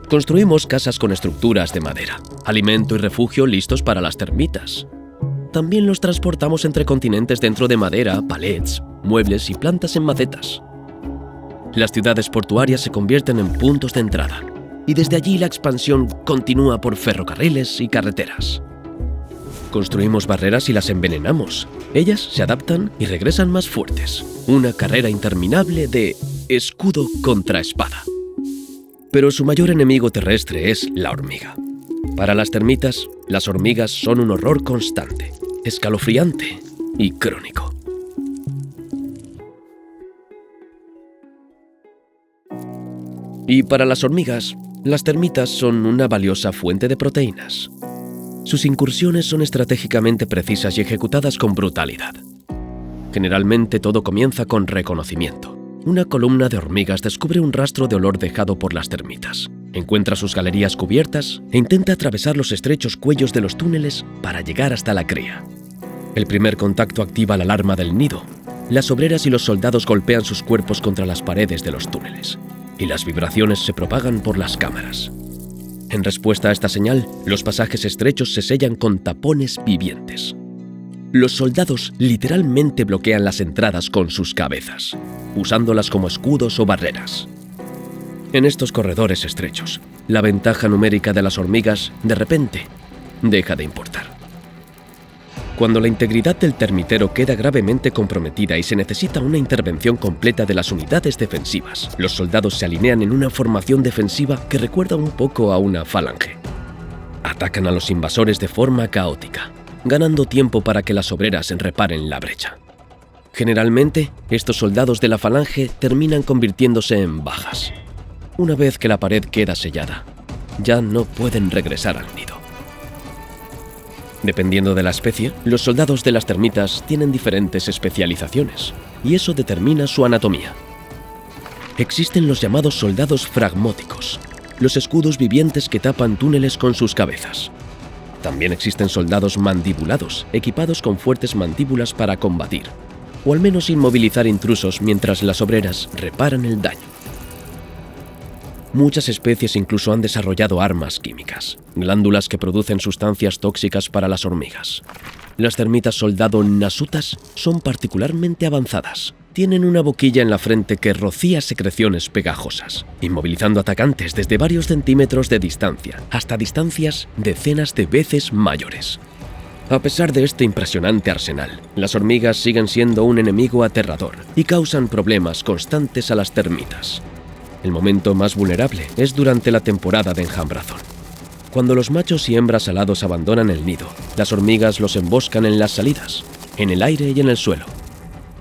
Construimos casas con estructuras de madera, alimento y refugio listos para las termitas. También los transportamos entre continentes dentro de madera, palets, muebles y plantas en macetas. Las ciudades portuarias se convierten en puntos de entrada, y desde allí la expansión continúa por ferrocarriles y carreteras. Construimos barreras y las envenenamos. Ellas se adaptan y regresan más fuertes. Una carrera interminable de escudo contra espada. Pero su mayor enemigo terrestre es la hormiga. Para las termitas, las hormigas son un horror constante, escalofriante y crónico. Y para las hormigas, las termitas son una valiosa fuente de proteínas. Sus incursiones son estratégicamente precisas y ejecutadas con brutalidad. Generalmente todo comienza con reconocimiento. Una columna de hormigas descubre un rastro de olor dejado por las termitas. Encuentra sus galerías cubiertas e intenta atravesar los estrechos cuellos de los túneles para llegar hasta la cría. El primer contacto activa la alarma del nido. Las obreras y los soldados golpean sus cuerpos contra las paredes de los túneles, y las vibraciones se propagan por las cámaras. En respuesta a esta señal, los pasajes estrechos se sellan con tapones vivientes. Los soldados literalmente bloquean las entradas con sus cabezas, usándolas como escudos o barreras. En estos corredores estrechos, la ventaja numérica de las hormigas, de repente, deja de importar. Cuando la integridad del termitero queda gravemente comprometida y se necesita una intervención completa de las unidades defensivas, los soldados se alinean en una formación defensiva que recuerda un poco a una falange. Atacan a los invasores de forma caótica, ganando tiempo para que las obreras reparen la brecha. Generalmente, estos soldados de la falange terminan convirtiéndose en bajas. Una vez que la pared queda sellada, ya no pueden regresar al nido. Dependiendo de la especie, los soldados de las termitas tienen diferentes especializaciones, y eso determina su anatomía. Existen los llamados soldados fragmóticos, los escudos vivientes que tapan túneles con sus cabezas. También existen soldados mandibulados, equipados con fuertes mandíbulas para combatir, o al menos inmovilizar intrusos mientras las obreras reparan el daño. Muchas especies incluso han desarrollado armas químicas, glándulas que producen sustancias tóxicas para las hormigas. Las termitas soldado nasutas son particularmente avanzadas. Tienen una boquilla en la frente que rocía secreciones pegajosas, inmovilizando atacantes desde varios centímetros de distancia hasta distancias decenas de veces mayores. A pesar de este impresionante arsenal, las hormigas siguen siendo un enemigo aterrador y causan problemas constantes a las termitas. El momento más vulnerable es durante la temporada de enjambrazón. Cuando los machos y hembras alados abandonan el nido, las hormigas los emboscan en las salidas, en el aire y en el suelo.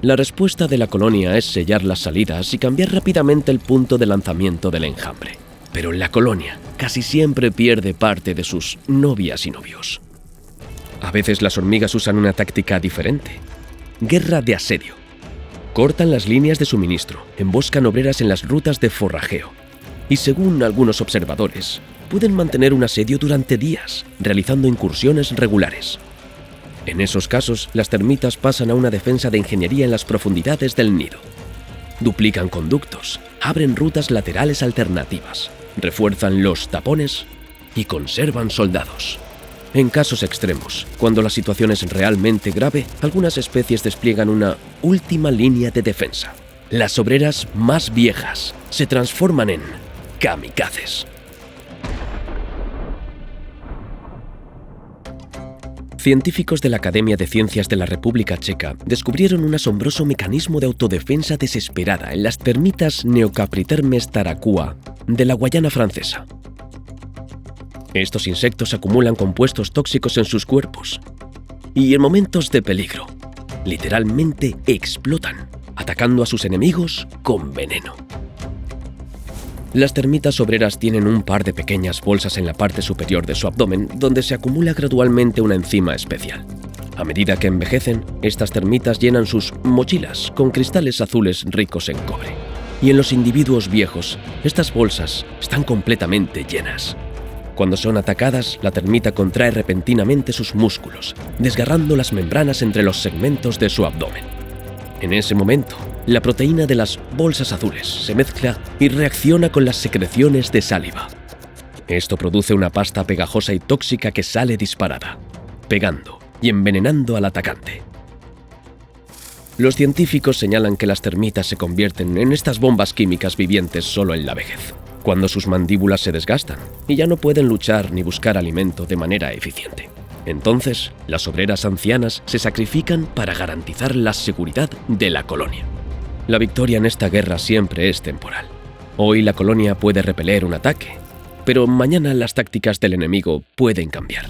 La respuesta de la colonia es sellar las salidas y cambiar rápidamente el punto de lanzamiento del enjambre. Pero la colonia casi siempre pierde parte de sus novias y novios. A veces las hormigas usan una táctica diferente. Guerra de asedio. Cortan las líneas de suministro, emboscan obreras en las rutas de forrajeo. Y según algunos observadores, pueden mantener un asedio durante días, realizando incursiones regulares. En esos casos, las termitas pasan a una defensa de ingeniería en las profundidades del nido. Duplican conductos, abren rutas laterales alternativas, refuerzan los tapones y conservan soldados. En casos extremos, cuando la situación es realmente grave, algunas especies despliegan una última línea de defensa. Las obreras más viejas se transforman en kamikazes. Científicos de la Academia de Ciencias de la República Checa descubrieron un asombroso mecanismo de autodefensa desesperada en las termitas Neocapritermes taracua de la Guayana francesa. Estos insectos acumulan compuestos tóxicos en sus cuerpos y en momentos de peligro, literalmente explotan, atacando a sus enemigos con veneno. Las termitas obreras tienen un par de pequeñas bolsas en la parte superior de su abdomen donde se acumula gradualmente una enzima especial. A medida que envejecen, estas termitas llenan sus mochilas con cristales azules ricos en cobre. Y en los individuos viejos, estas bolsas están completamente llenas. Cuando son atacadas, la termita contrae repentinamente sus músculos, desgarrando las membranas entre los segmentos de su abdomen. En ese momento, la proteína de las bolsas azules se mezcla y reacciona con las secreciones de saliva. Esto produce una pasta pegajosa y tóxica que sale disparada, pegando y envenenando al atacante. Los científicos señalan que las termitas se convierten en estas bombas químicas vivientes solo en la vejez, cuando sus mandíbulas se desgastan y ya no pueden luchar ni buscar alimento de manera eficiente. Entonces, las obreras ancianas se sacrifican para garantizar la seguridad de la colonia. La victoria en esta guerra siempre es temporal. Hoy la colonia puede repeler un ataque, pero mañana las tácticas del enemigo pueden cambiar.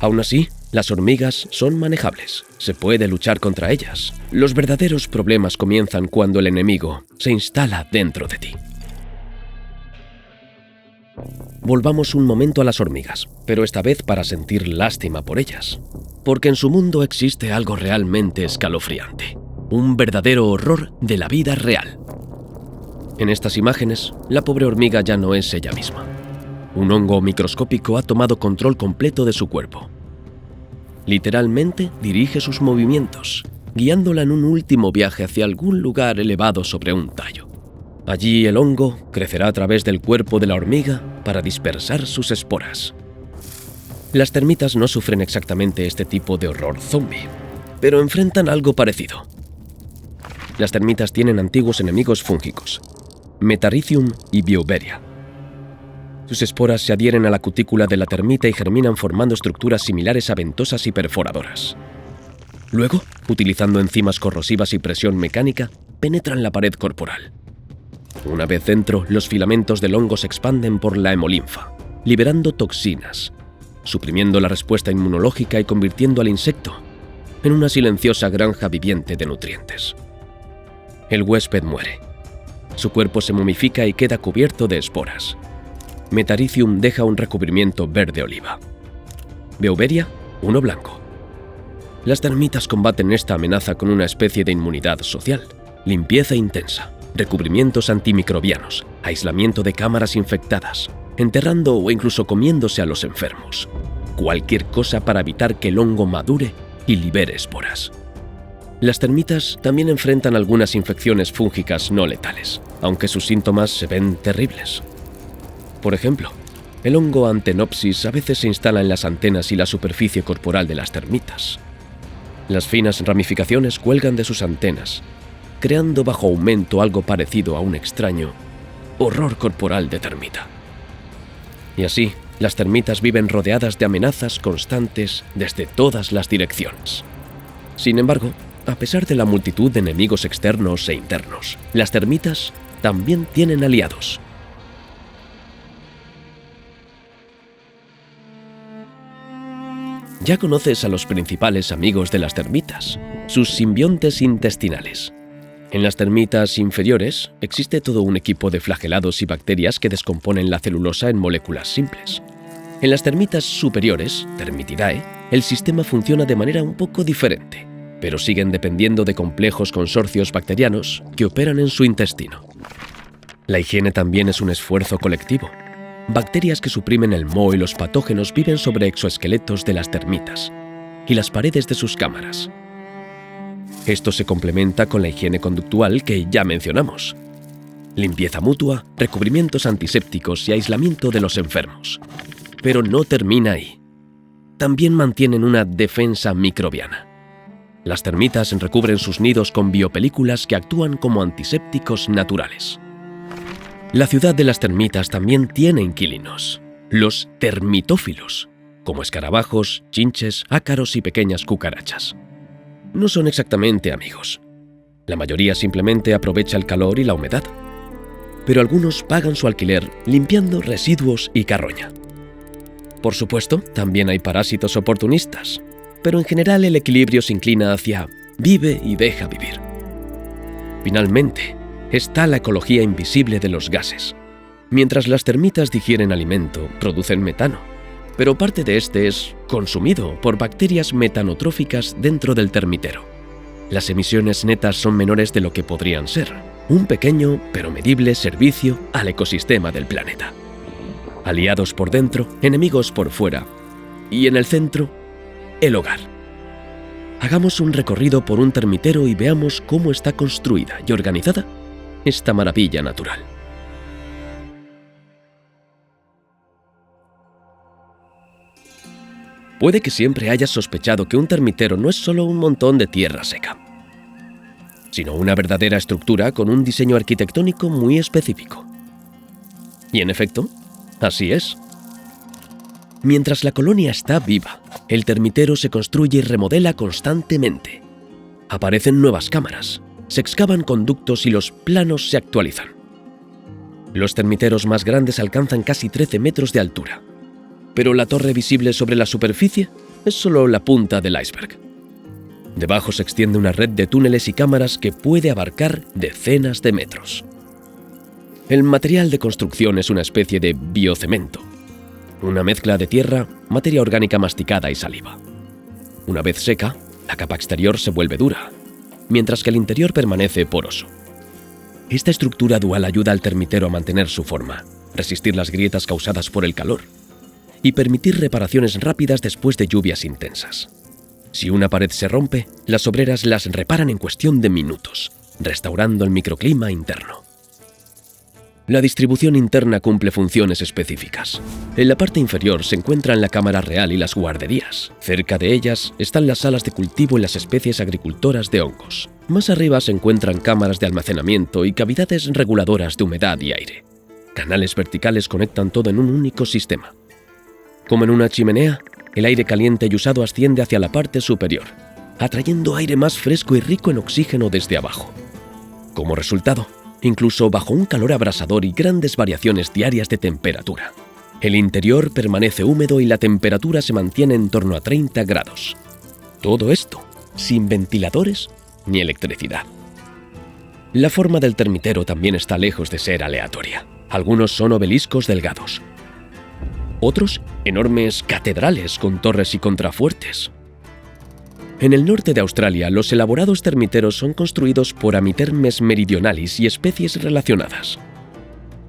Aún así, las hormigas son manejables. Se puede luchar contra ellas. Los verdaderos problemas comienzan cuando el enemigo se instala dentro de ti. Volvamos un momento a las hormigas, pero esta vez para sentir lástima por ellas. Porque en su mundo existe algo realmente escalofriante. Un verdadero horror de la vida real. En estas imágenes, la pobre hormiga ya no es ella misma. Un hongo microscópico ha tomado control completo de su cuerpo. Literalmente dirige sus movimientos, guiándola en un último viaje hacia algún lugar elevado sobre un tallo. Allí el hongo crecerá a través del cuerpo de la hormiga para dispersar sus esporas. Las termitas no sufren exactamente este tipo de horror zombie, pero enfrentan algo parecido. Las termitas tienen antiguos enemigos fúngicos, Metarrhizium y Beauveria. Sus esporas se adhieren a la cutícula de la termita y germinan formando estructuras similares a ventosas y perforadoras. Luego, utilizando enzimas corrosivas y presión mecánica, penetran la pared corporal. Una vez dentro, los filamentos del hongo se expanden por la hemolinfa, liberando toxinas, suprimiendo la respuesta inmunológica y convirtiendo al insecto en una silenciosa granja viviente de nutrientes. El huésped muere. Su cuerpo se momifica y queda cubierto de esporas. Metarrhizium deja un recubrimiento verde oliva. Beauveria, uno blanco. Las termitas combaten esta amenaza con una especie de inmunidad social, limpieza intensa, recubrimientos antimicrobianos, aislamiento de cámaras infectadas, enterrando o incluso comiéndose a los enfermos. Cualquier cosa para evitar que el hongo madure y libere esporas. Las termitas también enfrentan algunas infecciones fúngicas no letales, aunque sus síntomas se ven terribles. Por ejemplo, el hongo Antenopsis a veces se instala en las antenas y la superficie corporal de las termitas. Las finas ramificaciones cuelgan de sus antenas, creando bajo aumento algo parecido a un extraño horror corporal de termita. Y así, las termitas viven rodeadas de amenazas constantes desde todas las direcciones. Sin embargo, a pesar de la multitud de enemigos externos e internos, las termitas también tienen aliados. Ya conoces a los principales amigos de las termitas, sus simbiontes intestinales. En las termitas inferiores existe todo un equipo de flagelados y bacterias que descomponen la celulosa en moléculas simples. En las termitas superiores, Termitidae, el sistema funciona de manera un poco diferente, pero siguen dependiendo de complejos consorcios bacterianos que operan en su intestino. La higiene también es un esfuerzo colectivo. Bacterias que suprimen el moho y los patógenos viven sobre exoesqueletos de las termitas y las paredes de sus cámaras. Esto se complementa con la higiene conductual que ya mencionamos. Limpieza mutua, recubrimientos antisépticos y aislamiento de los enfermos. Pero no termina ahí. También mantienen una defensa microbiana. Las termitas recubren sus nidos con biopelículas que actúan como antisépticos naturales. La ciudad de las termitas también tiene inquilinos, los termitófilos, como escarabajos, chinches, ácaros y pequeñas cucarachas. No son exactamente amigos. La mayoría simplemente aprovecha el calor y la humedad. Pero algunos pagan su alquiler limpiando residuos y carroña. Por supuesto, también hay parásitos oportunistas, pero en general el equilibrio se inclina hacia vive y deja vivir. Finalmente, está la ecología invisible de los gases. Mientras las termitas digieren alimento, producen metano, pero parte de este es consumido por bacterias metanotróficas dentro del termitero. Las emisiones netas son menores de lo que podrían ser, un pequeño pero medible servicio al ecosistema del planeta. Aliados por dentro, enemigos por fuera, y en el centro, el hogar. Hagamos un recorrido por un termitero y veamos cómo está construida y organizada esta maravilla natural. Puede que siempre hayas sospechado que un termitero no es solo un montón de tierra seca, sino una verdadera estructura con un diseño arquitectónico muy específico. Y en efecto, así es. Mientras la colonia está viva, el termitero se construye y remodela constantemente. Aparecen nuevas cámaras, se excavan conductos y los planos se actualizan. Los termiteros más grandes alcanzan casi 13 metros de altura. Pero la torre visible sobre la superficie es solo la punta del iceberg. Debajo se extiende una red de túneles y cámaras que puede abarcar decenas de metros. El material de construcción es una especie de biocemento, una mezcla de tierra, materia orgánica masticada y saliva. Una vez seca, la capa exterior se vuelve dura, mientras que el interior permanece poroso. Esta estructura dual ayuda al termitero a mantener su forma, resistir las grietas causadas por el calor y permitir reparaciones rápidas después de lluvias intensas. Si una pared se rompe, las obreras las reparan en cuestión de minutos, restaurando el microclima interno. La distribución interna cumple funciones específicas. En la parte inferior se encuentran la cámara real y las guarderías. Cerca de ellas están las salas de cultivo y las especies agricultoras de hongos. Más arriba se encuentran cámaras de almacenamiento y cavidades reguladoras de humedad y aire. Canales verticales conectan todo en un único sistema. Como en una chimenea, el aire caliente y usado asciende hacia la parte superior, atrayendo aire más fresco y rico en oxígeno desde abajo. Como resultado, incluso bajo un calor abrasador y grandes variaciones diarias de temperatura, el interior permanece húmedo y la temperatura se mantiene en torno a 30 grados. Todo esto sin ventiladores ni electricidad. La forma del termitero también está lejos de ser aleatoria. Algunos son obeliscos delgados. Otros, enormes catedrales con torres y contrafuertes. En el norte de Australia, los elaborados termiteros son construidos por Amitermes meridionalis y especies relacionadas.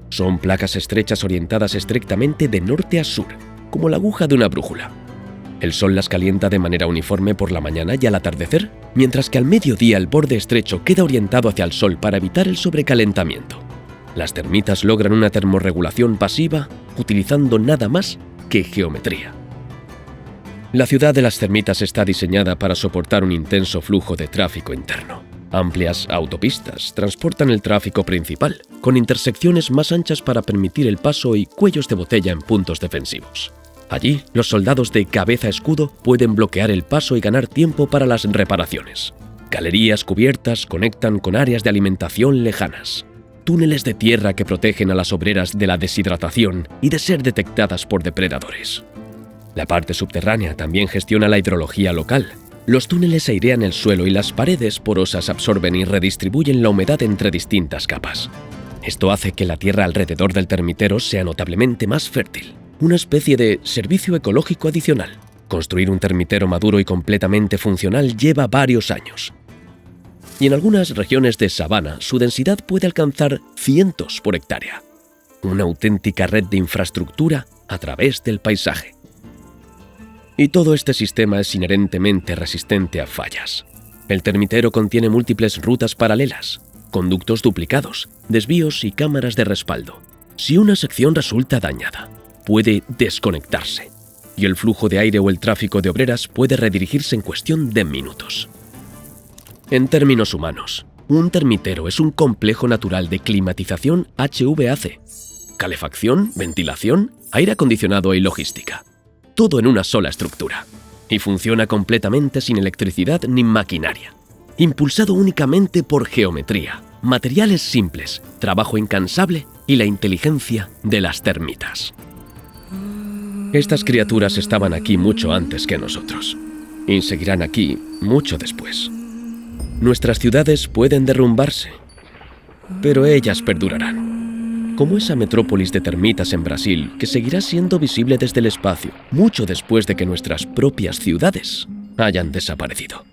Son placas estrechas orientadas estrictamente de norte a sur, como la aguja de una brújula. El sol las calienta de manera uniforme por la mañana y al atardecer, mientras que al mediodía el borde estrecho queda orientado hacia el sol para evitar el sobrecalentamiento. Las termitas logran una termorregulación pasiva utilizando nada más que geometría. La ciudad de las termitas está diseñada para soportar un intenso flujo de tráfico interno. Amplias autopistas transportan el tráfico principal, con intersecciones más anchas para permitir el paso y cuellos de botella en puntos defensivos. Allí, los soldados de cabeza escudo pueden bloquear el paso y ganar tiempo para las reparaciones. Galerías cubiertas conectan con áreas de alimentación lejanas. Túneles de tierra que protegen a las obreras de la deshidratación y de ser detectadas por depredadores. La parte subterránea también gestiona la hidrología local, Los túneles airean el suelo y las paredes porosas absorben y redistribuyen la humedad entre distintas capas. Esto hace que la tierra alrededor del termitero sea notablemente más fértil, una especie de servicio ecológico adicional. Construir un termitero maduro y completamente funcional lleva varios años. Y en algunas regiones de sabana, su densidad puede alcanzar cientos por hectárea. Una auténtica red de infraestructura a través del paisaje. Y todo este sistema es inherentemente resistente a fallas. El termitero contiene múltiples rutas paralelas, conductos duplicados, desvíos y cámaras de respaldo. Si una sección resulta dañada, puede desconectarse, y el flujo de aire o el tráfico de obreras puede redirigirse en cuestión de minutos. En términos humanos, un termitero es un complejo natural de climatización HVAC, calefacción, ventilación, aire acondicionado y logística. Todo en una sola estructura. Y funciona completamente sin electricidad ni maquinaria. Impulsado únicamente por geometría, materiales simples, trabajo incansable y la inteligencia de las termitas. Estas criaturas estaban aquí mucho antes que nosotros. Y seguirán aquí mucho después. Nuestras ciudades pueden derrumbarse, pero ellas perdurarán. Como esa metrópolis de termitas en Brasil que seguirá siendo visible desde el espacio, mucho después de que nuestras propias ciudades hayan desaparecido.